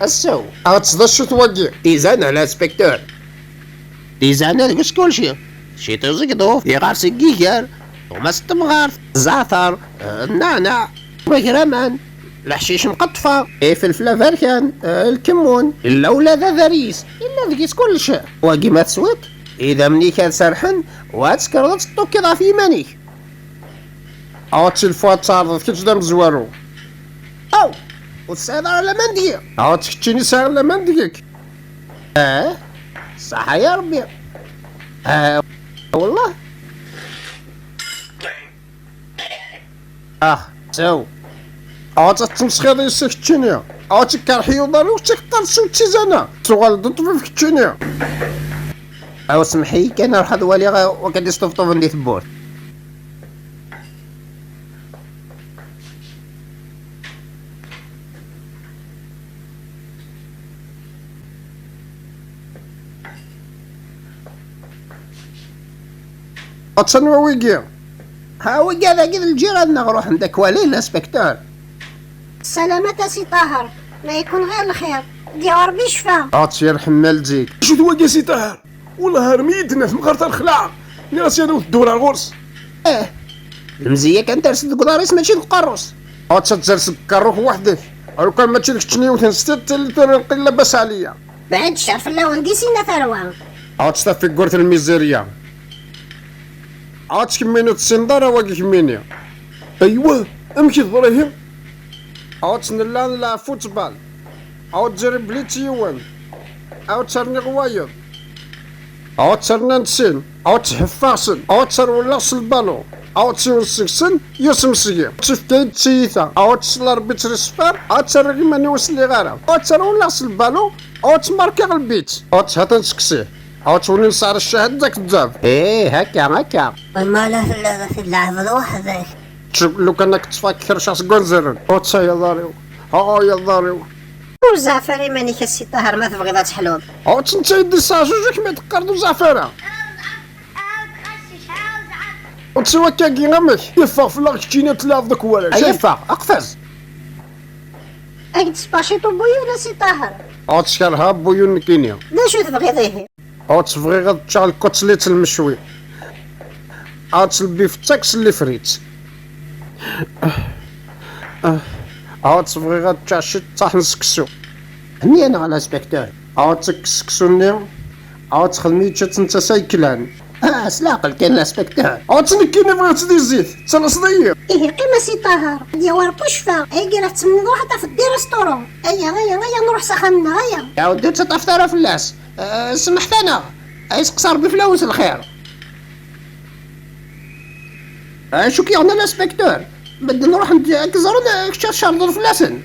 السو تصدى الشتواكي تيزان على سبكتور تيزان هذاك كلشي شي تزقدو في غارس الكيكار وما ستمغارث زعتر النعناع مكرمان الحشيش مقطفة فلفلة فركان الكمون الأولاد ذريس إلا ذكيس كلشي واقي ما تسويت إذا مني كان سرحن واتسكرت تطوكي في مانيك تلفوات تعرض كيفاش دام زوارو أو والسيدة على مندية تكتشيني ساعة على منديك صح يا ربي والله سو تتمسخي هذا يسكتشيني تكارحي وداري وتكتر سو تيزانا سوغال ضد في كتشيني أو سمحي كان نروح دوالي وكاد يستفطف ندي ثبوت تسنوا ويكي ها هو كذا كذا الجيران نروح عندك ولي الانسبكتور سلامة سي طاهر ما يكون غير الخير ديال ربي شفا تيرحم مالتيك شو تواقي سي طاهر والله هرميتنا في مغارة الخلاع ناسي انا والدور على الغرس المزيه كان ترسد قداريس ماشي القروس تتجلس بكروك وحدك لو كان ما تشيلك تشنيوت نستت اللي تنقل لاباس عليا بعد الشهر في اللون دي سينا ثروة تستفي قرة الميزيريا تكمينو تسندارة واقي كميني ايوه امشي الظريهم تنلان لا فوتبال تجرب لي تيوان ترني غوايض ترني نتسين تحفاصن ترولاص البالو تيوسكسن يسمسيا تفكايد تيثا تسلار بيت رسفار ترغي ماني وصلي غارة ترولاص البالو تماركي البيت تهاتن سكسيه تولي نصار الشهد داك الداب هكا ما لا في اللعب وحدك شوف لو كانك تفكر شاس كونزرن تا يا ضاريو يا ضاريو وزعفري ماني كسي طاهر ما تبغي ذات حلوب تنتا يدي جوجك ما تقردو زعفرة تسوى كاكي غمك يفاق في لاغ كتينا تلاف داك ولا يفاق اقفز اكد سباشيتو بويونا سي طاهر تشكرها بويون كينيا لا شو تبغي ذيه تبغي غاد تشغل كوتليت المشوي تلبي في التاكس اللي فريت تبغي غاد تعشي طاحن سكسو هني انا على سبكتور تكسكسوني تخدمي تنتا سايكلان سلاقل كان الانسبكتور تنكيني بغيت دي زيت تنصدي قيمة سي طاهر ديال ربي شفا قرا تسمني حتى في الدير ريستورون هيا نروح سخنا هيا يا ودي تطفطر فلاس سمحت انا يسقصر بفلوس الخير شو كيعنا الانسبكتور بدنا نروح نكزرون شهر فلاسن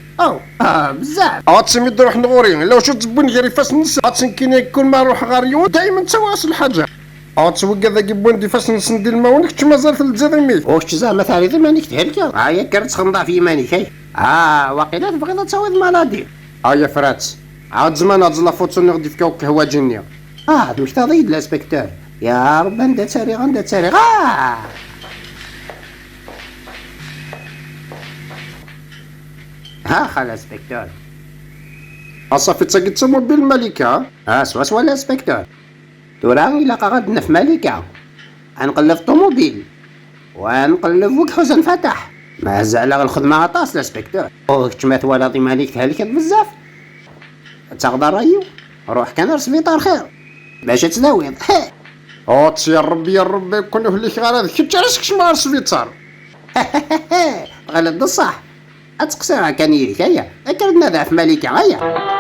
بزاف تسمي نروح نغوري لو شو تبون غير فاس نسا تنكيني كل ما نروح غاريون دايما تواصل الحاجه تسوق هذا كيبون دي فاس نسندي الماونك كما زال في الجزائر واش زعما ثالث مانيك تهلك يا كرت تخنضع في مانيك واقيلا تبغي تسوي مالادي يا فرات زمان هاد لافوتو نغدي في كوك هوا جنيا واش تضيد الانسبكتور يا رب انت تاريخ خلاص انسبكتور صافي تاكي تسمو بالملكه سوا الانسبكتور تورا إلا غادنا في ملكة غنقلب طوموبيل ونقلب وك حسن فتح ما زال الخدمة عطاس الانسبكتور كما ثوالطي مالك تهلكت بزاف تغدر رايو روح كان للسبيطار خير باش تداوي يا ربي يكون هليك غير هذاك كي تعرفش شمار السبيطار غلط بصح اتقصيرها كان يلك هيا اكرد نادع في ملكة هيا